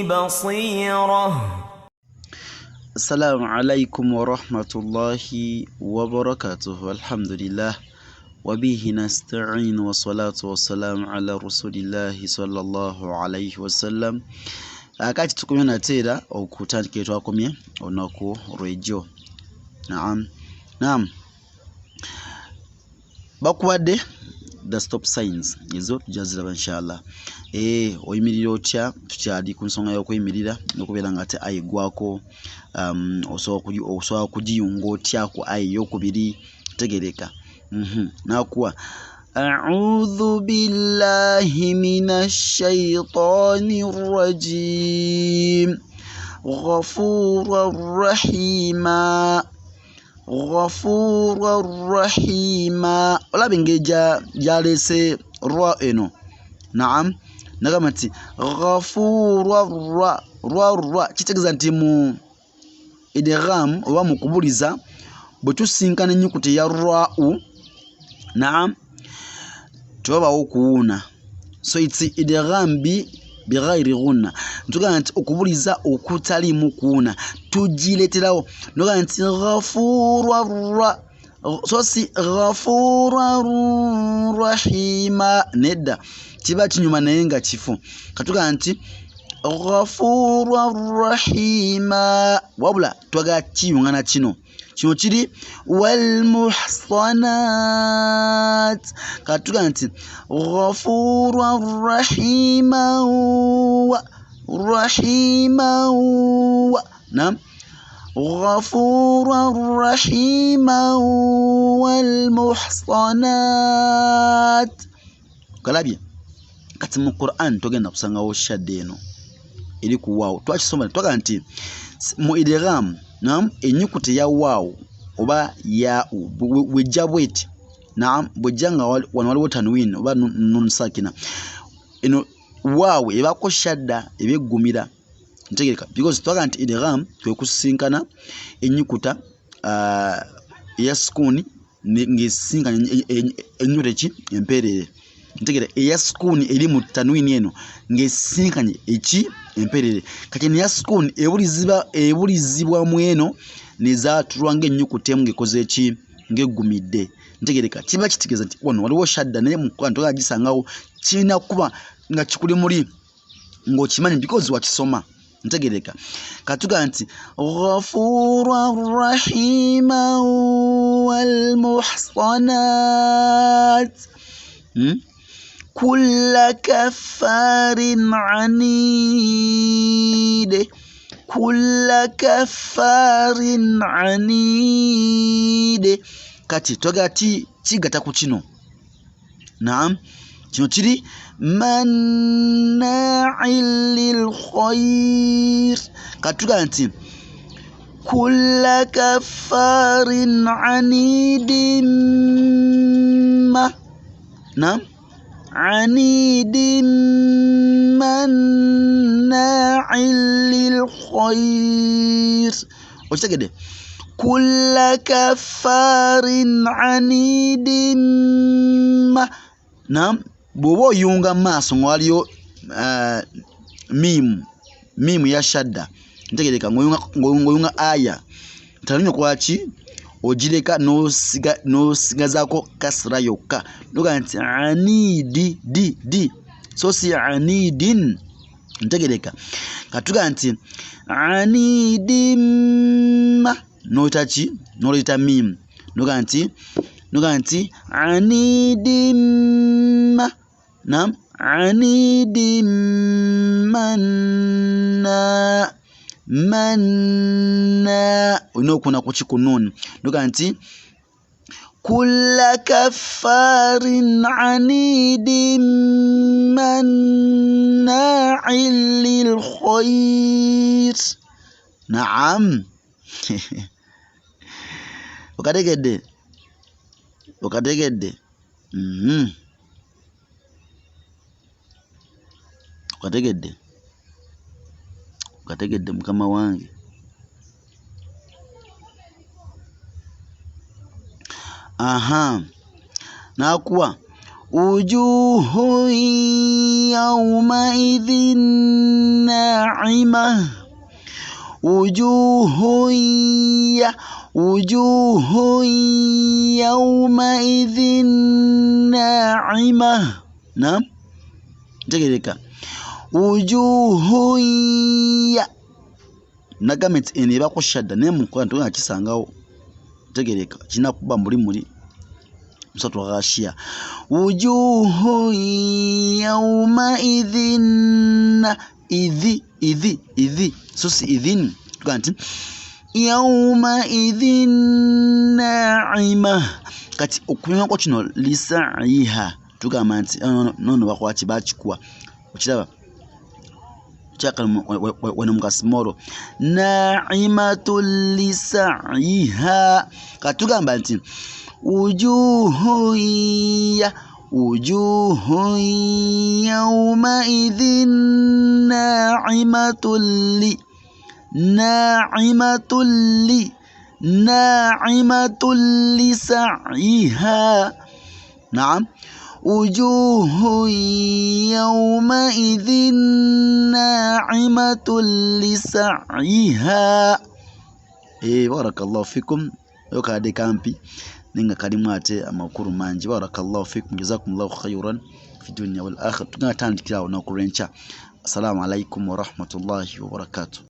بصيرة. السلام عليكم ورحمة الله وبركاته. الحمد لله وبه نستعين والصلاة والسلام على رسول الله صلى الله عليه وسلم. Akati tukumye na tera okutandika twakomye onako rejo. Naam. Bakuwadde the stop signs ezo tujazira inshallah. Oyimirira otya tukyali ku nsonga y'okuyimirira n'okubeera nga ate ayigwako osobola kugiyunga otya ku ayi y'okubiri tegereka. Nakuwa أعوذ بالله من الشيطان الرجيم غفورا رحيما ولا بنجا جالس روا إنه. نعم نغمتي غفورا روا كتكزانتي مو إدغام ومقبوليزا بتوسينكana nyukuti ya ra'u. Naam tuba okuuna, so it's idgham bighairi ghunna. Ntuga nti okubuliza okutali mu kuuna tujileterawo noga nti ghafurur, so si ghafurur rahima nedda kiba kinyuma naye nga kifu. Katuga nti ghafurur rahima wabula twaga kiyunga na kino kiri wal muhsanat. Katuga nti ghafurur rahima naam ghafurur rahima wal muhsanat. Kalabye kati mu Quran togenda kusangawo shadde eno eri ku waaw twakisoma twaga nti mu idgham. Naam enyukuti ya waaw oba ya wejja bweti. Naam bojanga wano waliwo tanwin oba nun sakina eno waaw ebako shadda ebeggumira ntegereka because twaga nti idgham kwe kusinkana enyukuta ya sukuni ngesinkana enyukuta ki emperere ntegera eya sukuni eri mu tanwin eno ngesinkanye eki emperere kati ya sukuni ebulizibwa mu eno nezatulwa ng'ennyukuta emu ng'ekoze eki ng'eggumidde ntegereka kiba kitegeza nti wano waliwo shadda naye mu Quran toga gisangawo kirina kuba nga kikuli muli ng'okimanyi because wakisoma ntegereka. Katuga nti ghafurur rahima wal muhsanat kulla kaffarin anid. Kati twagati kigata ku kino. Naam kino kiri manna'il lil khair. Katuga nti kulla kaffarin anid naam anidin manna'il lil khair. Okitegede kulla kaffarin anidin naam bwoba oyunga maaso ng'waliyo mimu ya shadda ntegereka ng'oyunga aya talinyo kwaki ojireka nosigazaako kasra yokka noga nti anidi di so si anidin ntegereka. Katuga nti anidim notaki noleta mim noga nti anidim naam anidim manna unokuna kuchikunun noga nti kulla kaffarin anidin manna'il lil khair. Naam okategedde okategedde mukama wange. Nakuwa wujuhu yawmaidhin na'imah wujuhu yawmaidhin na'imah. Naam, tegereka wujuhu nagamit ene bakushadda ne mu Qur'an tuna kisangawo tegereka kina kuba muri msatu ghashia wujuhu yawmaidhin idhi susi idhin tukanti yawmaidhin na'imah kati okunywa ko kino lisa'iha tugamba nti nono bakwaki bakikuwa ukiraba chakal wena mukasimoro na'imatul lisa'iha katugamba nti wujuhu yawmaidhin na'imatul lisa'iha. Naam, wujuhu yawmaidhin na'imatul lisa'iha. Barakallahu fikum yokade kampi ninga kalimu ate amakuru manji. Barakallahu fikum, jazakumullahu khairan fi dunya wal akhirah. Tunatandikira na kurencha. Assalamu alaikum wa rahmatullahi wa barakatuh.